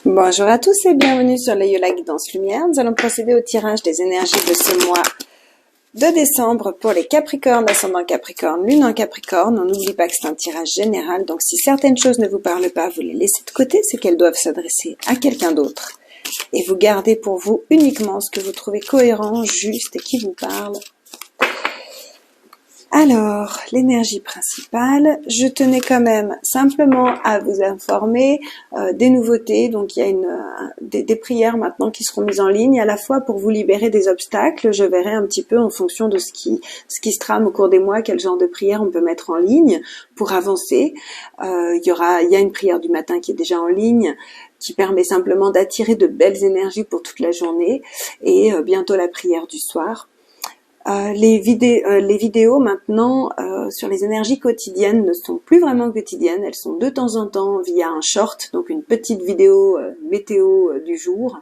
Bonjour à tous et bienvenue sur le Yola Guidance Lumière. Nous allons procéder au tirage des énergies de ce mois de décembre pour les Capricornes, ascendant Capricorne, lune en Capricorne. On n'oublie pas que c'est un tirage général, donc si certaines choses ne vous parlent pas, vous les laissez de côté, c'est qu'elles doivent s'adresser à quelqu'un d'autre. Et vous gardez pour vous uniquement ce que vous trouvez cohérent, juste et qui vous parle. Alors, l'énergie principale, je tenais quand même simplement à vous informer des nouveautés. Donc, il y a des prières maintenant qui seront mises en ligne, à la fois pour vous libérer des obstacles. Je verrai un petit peu en fonction de ce qui se trame au cours des mois, quel genre de prière on peut mettre en ligne pour avancer. Il y a une prière du matin qui est déjà en ligne, qui permet simplement d'attirer de belles énergies pour toute la journée, et bientôt la prière du soir. Les vidéos maintenant sur les énergies quotidiennes ne sont plus vraiment quotidiennes, elles sont de temps en temps via un short, donc une petite vidéo météo du jour,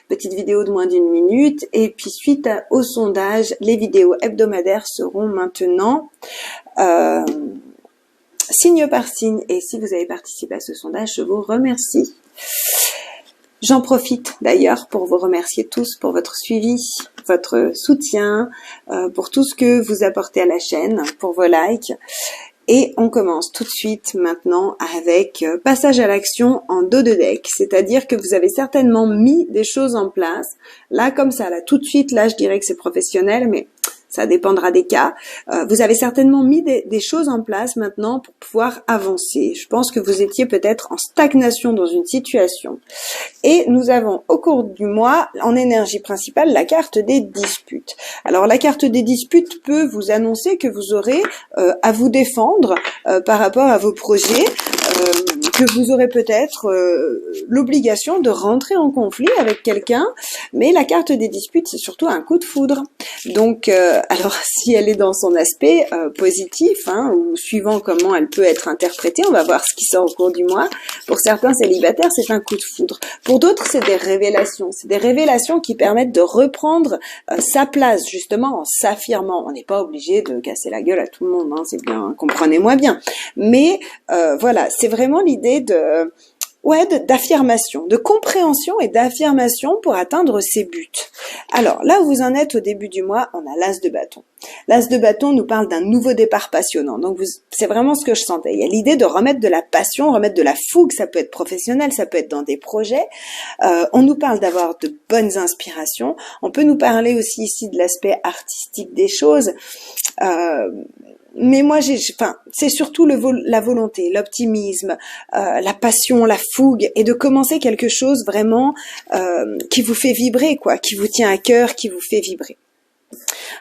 petite vidéo de moins d'une minute, et puis suite au sondage, les vidéos hebdomadaires seront maintenant signe par signe, et si vous avez participé à ce sondage, je vous remercie. J'en profite d'ailleurs pour vous remercier tous pour votre suivi, votre soutien, pour tout ce que vous apportez à la chaîne, pour vos likes. Et on commence tout de suite maintenant avec passage à l'action en dos de deck, c'est-à-dire que vous avez certainement mis des choses en place. Là, comme ça, là, tout de suite, là, je dirais que c'est professionnel, mais ça dépendra des cas. Vous avez certainement mis des choses en place maintenant pour pouvoir avancer. Je pense que vous étiez peut-être en stagnation dans une situation. Et nous avons au cours du mois, en énergie principale, la carte des disputes. Alors la carte des disputes peut vous annoncer que vous aurez à vous défendre par rapport à vos projets, que vous aurez peut-être l'obligation de rentrer en conflit avec quelqu'un, mais la carte des disputes, c'est surtout un coup de foudre. Donc, alors si elle est dans son aspect positif, ou suivant comment elle peut être interprétée, on va voir ce qui sort au cours du mois. Pour certains célibataires, c'est un coup de foudre. Pour d'autres, c'est des révélations. C'est des révélations qui permettent de reprendre sa place, justement, en s'affirmant. On n'est pas obligé de casser la gueule à tout le monde, c'est bien, comprenez-moi bien. Mais voilà, c'est vraiment l'idée d'affirmation, de compréhension et d'affirmation pour atteindre ses buts. Alors, là où vous en êtes au début du mois, on a l'as de bâton. L'as de bâton nous parle d'un nouveau départ passionnant. Donc, c'est vraiment ce que je sentais. Il y a l'idée de remettre de la passion, remettre de la fougue. Ça peut être professionnel, ça peut être dans des projets. On nous parle d'avoir de bonnes inspirations. On peut nous parler aussi ici de l'aspect artistique des choses. Mais moi, c'est surtout la volonté, l'optimisme, la passion, la fougue, et de commencer quelque chose vraiment qui vous fait vibrer, quoi, qui vous tient à cœur, qui vous fait vibrer.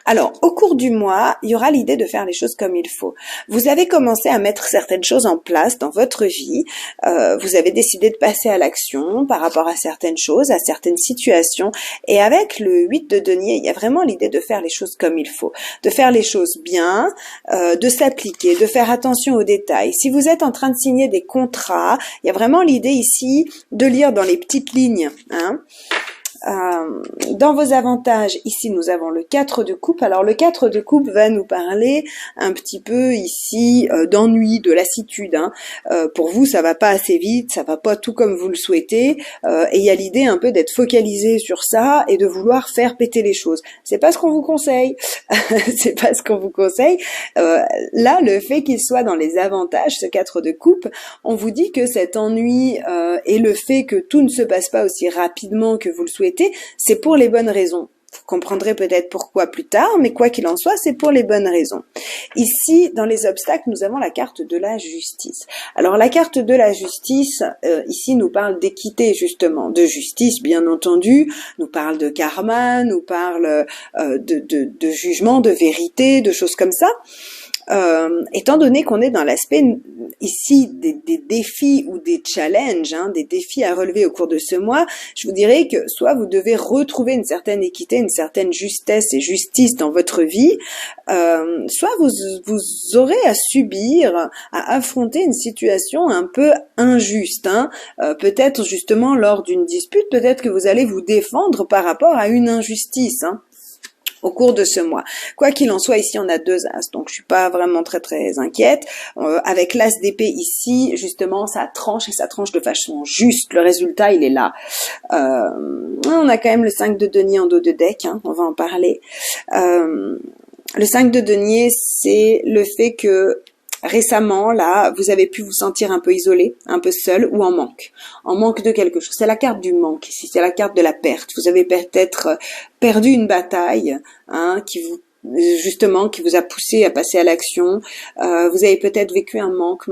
Alors, au cours du mois, il y aura l'idée de faire les choses comme il faut. Vous avez commencé à mettre certaines choses en place dans votre vie. Vous avez décidé de passer à l'action par rapport à certaines choses, à certaines situations. Et avec le 8 de denier, il y a vraiment l'idée de faire les choses comme il faut. De faire les choses bien, de s'appliquer, de faire attention aux détails. Si vous êtes en train de signer des contrats, il y a vraiment l'idée ici de lire dans les petites lignes, dans vos avantages, ici nous avons le 4 de coupe. Alors le 4 de coupe va nous parler un petit peu ici d'ennui, de lassitude. Pour vous, ça va pas assez vite, ça va pas tout comme vous le souhaitez, et il y a l'idée un peu d'être focalisé sur ça et de vouloir faire péter les choses. C'est pas ce qu'on vous conseille. C'est pas ce qu'on vous conseille. Là, le fait qu'il soit dans les avantages, ce 4 de coupe, on vous dit que cet ennui et le fait que tout ne se passe pas aussi rapidement que vous le souhaitez, c'est pour les bonnes raisons. Vous comprendrez peut-être pourquoi plus tard, mais quoi qu'il en soit, c'est pour les bonnes raisons. Ici, dans les obstacles, nous avons la carte de la justice. Alors, la carte de la justice, ici, nous parle d'équité, justement, de justice, bien entendu, nous parle de karma, nous parle de jugement, de vérité, de choses comme ça. Étant donné qu'on est dans l'aspect ici des défis ou des challenges, des défis à relever au cours de ce mois, je vous dirais que soit vous devez retrouver une certaine équité, une certaine justesse et justice dans votre vie, soit vous aurez à subir, à affronter une situation un peu injuste. Peut-être justement lors d'une dispute, peut-être que vous allez vous défendre par rapport à une injustice. au cours de ce mois. Quoi qu'il en soit, ici on a 2 as, donc je suis pas vraiment très inquiète. Avec l'as d'épée ici, justement, ça tranche et ça tranche de façon juste. Le résultat, il est là. On a quand même le 5 de denier en dos de deck, hein, on va en parler. Le 5 de denier, c'est le fait que récemment, là, vous avez pu vous sentir un peu isolé, un peu seul ou en manque de quelque chose. C'est la carte du manque ici, c'est la carte de la perte. Vous avez peut-être perdu une bataille, hein, qui vous a poussé à passer à l'action. Vous avez peut-être vécu un manque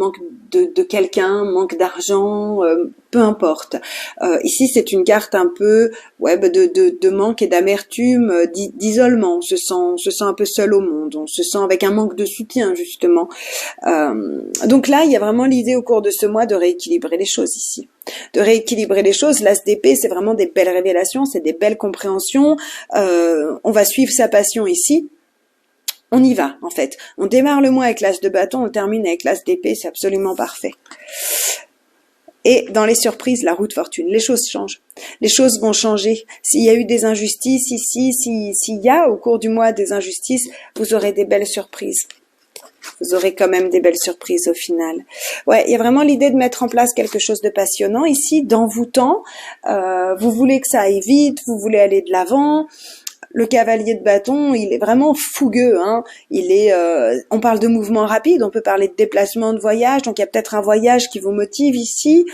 de quelqu'un, manque d'argent, peu importe. Ici, c'est une carte un peu, de manque et d'amertume, d'isolement. On se sent un peu seul au monde. On se sent avec un manque de soutien, justement. Donc là, il y a vraiment l'idée au cours de ce mois de rééquilibrer les choses ici. De rééquilibrer les choses. L'as d'épée, c'est vraiment des belles révélations, c'est des belles compréhensions. On va suivre sa passion ici. On y va, en fait. On démarre le mois avec l'as de bâton, on termine avec l'as d'épée, c'est absolument parfait. Et dans les surprises, la roue de fortune, les choses changent. Les choses vont changer. S'il y a eu des injustices ici, s'il y a au cours du mois des injustices, vous aurez des belles surprises. Vous aurez quand même des belles surprises au final. Ouais, il y a vraiment l'idée de mettre en place quelque chose de passionnant ici, d'envoûtant. Vous voulez que ça aille vite, vous voulez aller de l'avant. Le cavalier de bâton, il est vraiment fougueux, hein. On parle de mouvement rapide, on peut parler de déplacement, de voyage, donc il y a peut-être un voyage qui vous motive ici.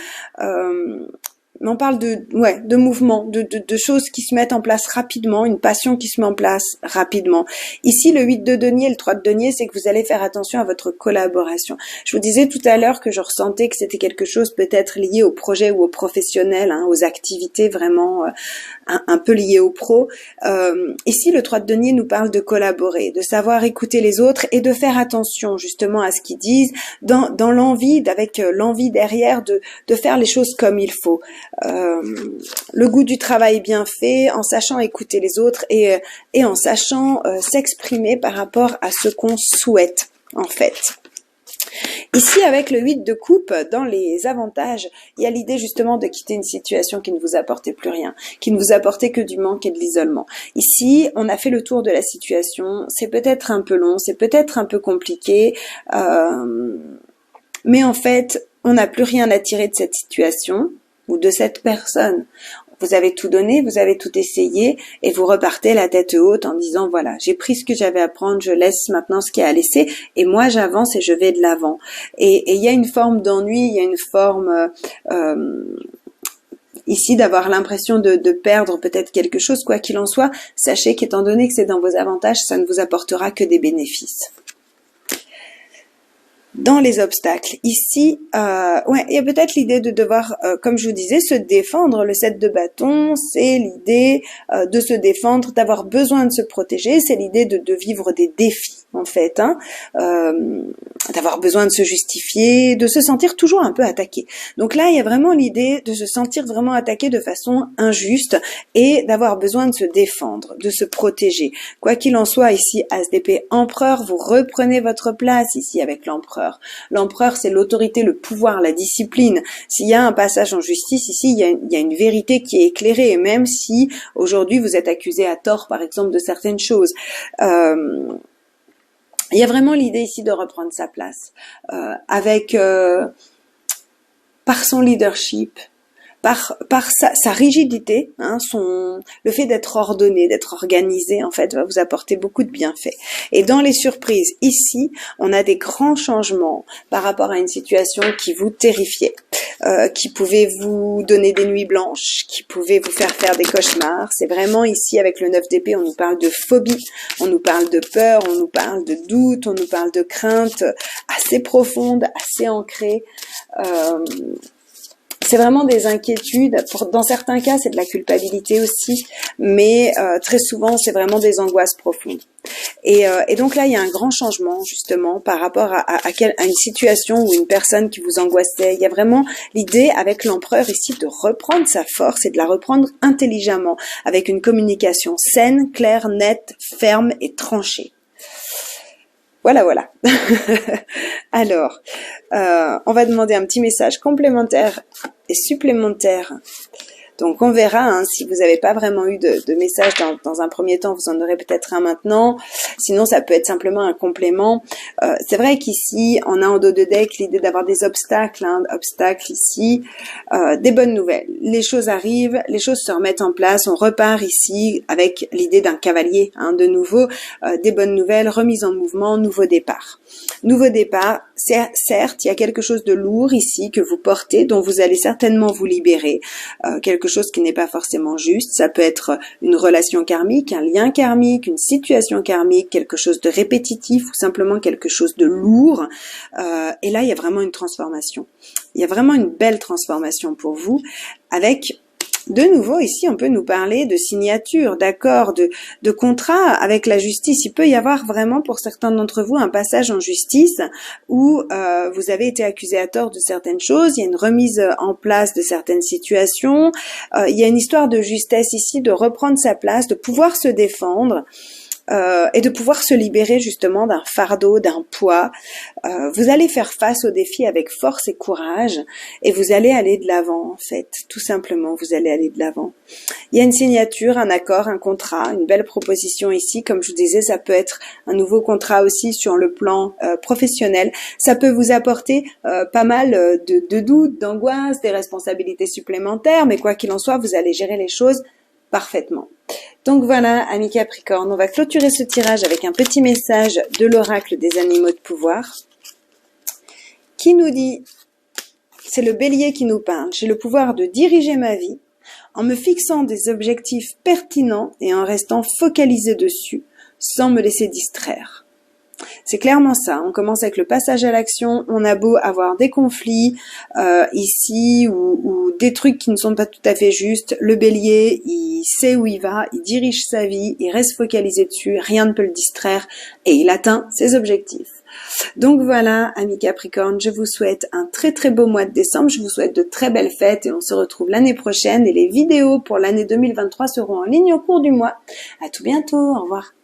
Mais on parle de mouvement, de choses qui se mettent en place rapidement, une passion qui se met en place rapidement. Ici, le 8 de denier et le 3 de denier, c'est que vous allez faire attention à votre collaboration. Je vous disais tout à l'heure que je ressentais que c'était quelque chose peut-être lié au projet ou au professionnel, hein, aux activités vraiment un peu liées au pro. Ici, le 3 de denier nous parle de collaborer, de savoir écouter les autres et de faire attention justement à ce qu'ils disent, dans l'envie, avec l'envie derrière de faire les choses comme il faut. Le goût du travail bien fait, en sachant écouter les autres et en sachant s'exprimer par rapport à ce qu'on souhaite en fait. Ici, avec le 8 de coupe, dans les avantages, il y a l'idée justement de quitter une situation qui ne vous apportait plus rien, qui ne vous apportait que du manque et de l'isolement. Ici, on a fait le tour de la situation, c'est peut-être un peu long, c'est peut-être un peu compliqué, mais en fait, on n'a plus rien à tirer de cette situation ou de cette personne. Vous avez tout donné, vous avez tout essayé et vous repartez la tête haute en disant voilà, j'ai pris ce que j'avais à prendre, je laisse maintenant ce qu'il y a à laisser et moi j'avance et je vais de l'avant. Et il y a une forme d'ennui, il y a une forme ici d'avoir l'impression de perdre peut-être quelque chose. Quoi qu'il en soit, sachez qu'étant donné que c'est dans vos avantages, ça ne vous apportera que des bénéfices. Dans les obstacles, ici, il y a peut-être l'idée de devoir, comme je vous disais, se défendre. Le 7 de bâton, c'est l'idée de se défendre, d'avoir besoin de se protéger. C'est l'idée de vivre des défis, en fait, hein, d'avoir besoin de se justifier, de se sentir toujours un peu attaqué. Donc là, il y a vraiment l'idée de se sentir vraiment attaqué de façon injuste et d'avoir besoin de se défendre, de se protéger. Quoi qu'il en soit, ici, As d'épée, empereur, vous reprenez votre place ici avec l'empereur. L'empereur, c'est l'autorité, le pouvoir, la discipline. S'il y a un passage en justice, ici, il y a une vérité qui est éclairée. Et même si, aujourd'hui, vous êtes accusé à tort, par exemple, de certaines choses, il y a vraiment l'idée ici de reprendre sa place. Par son leadership, par sa rigidité, hein, le fait d'être ordonné, d'être organisé, en fait, va vous apporter beaucoup de bienfaits. Et dans les surprises, ici, on a des grands changements par rapport à une situation qui vous terrifiait, qui pouvait vous donner des nuits blanches, qui pouvait vous faire des cauchemars. C'est vraiment ici, avec le 9 d'épée, on nous parle de phobie, on nous parle de peur, on nous parle de doute, on nous parle de crainte assez profonde, assez ancrée. C'est vraiment des inquiétudes. Dans certains cas, c'est de la culpabilité aussi, mais très souvent, c'est vraiment des angoisses profondes. Et donc là, il y a un grand changement justement par rapport à une situation ou une personne qui vous angoissait. Il y a vraiment l'idée avec l'empereur ici de reprendre sa force et de la reprendre intelligemment, avec une communication saine, claire, nette, ferme et tranchée. Voilà. Alors, on va demander un petit message complémentaire et supplémentaire Donc on verra, hein, si vous n'avez pas vraiment eu de message dans un premier temps, vous en aurez peut-être un maintenant. Sinon, ça peut être simplement un complément. C'est vrai qu'ici, on a en dos de deck l'idée d'avoir des obstacles, hein, obstacles ici, des bonnes nouvelles. Les choses arrivent, les choses se remettent en place, on repart ici avec l'idée d'un cavalier, hein, de nouveau, des bonnes nouvelles, remise en mouvement, nouveau départ. Nouveau départ, certes, il y a quelque chose de lourd ici que vous portez, dont vous allez certainement vous libérer, quelque chose qui n'est pas forcément juste. Ça peut être une relation karmique, un lien karmique, une situation karmique, quelque chose de répétitif ou simplement quelque chose de lourd. Et là, il y a vraiment une transformation. Il y a vraiment une belle transformation pour vous avec... De nouveau, ici, on peut nous parler de signature, d'accords, de contrats avec la justice. Il peut y avoir vraiment, pour certains d'entre vous, un passage en justice où vous avez été accusé à tort de certaines choses. Il y a une remise en place de certaines situations. Il y a une histoire de justesse ici, de reprendre sa place, de pouvoir se défendre. Et de pouvoir se libérer justement d'un fardeau, d'un poids. Vous allez faire face aux défis avec force et courage et vous allez aller de l'avant en fait, tout simplement, vous allez aller de l'avant. Il y a une signature, un accord, un contrat, une belle proposition ici, comme je vous disais, ça peut être un nouveau contrat aussi sur le plan professionnel. Ça peut vous apporter pas mal de doutes, d'angoisse, des responsabilités supplémentaires, mais quoi qu'il en soit, vous allez gérer les choses parfaitement. Donc voilà, amis Capricorne, on va clôturer ce tirage avec un petit message de l'oracle des animaux de pouvoir qui nous dit, c'est le bélier qui nous parle, j'ai le pouvoir de diriger ma vie en me fixant des objectifs pertinents et en restant focalisé dessus sans me laisser distraire. C'est clairement ça, on commence avec le passage à l'action, on a beau avoir des conflits ici ou des trucs qui ne sont pas tout à fait justes, le bélier il sait où il va, il dirige sa vie, il reste focalisé dessus, rien ne peut le distraire et il atteint ses objectifs. Donc voilà, amis Capricorne, je vous souhaite un très très beau mois de décembre, je vous souhaite de très belles fêtes et on se retrouve l'année prochaine et les vidéos pour l'année 2023 seront en ligne au cours du mois. À tout bientôt, au revoir.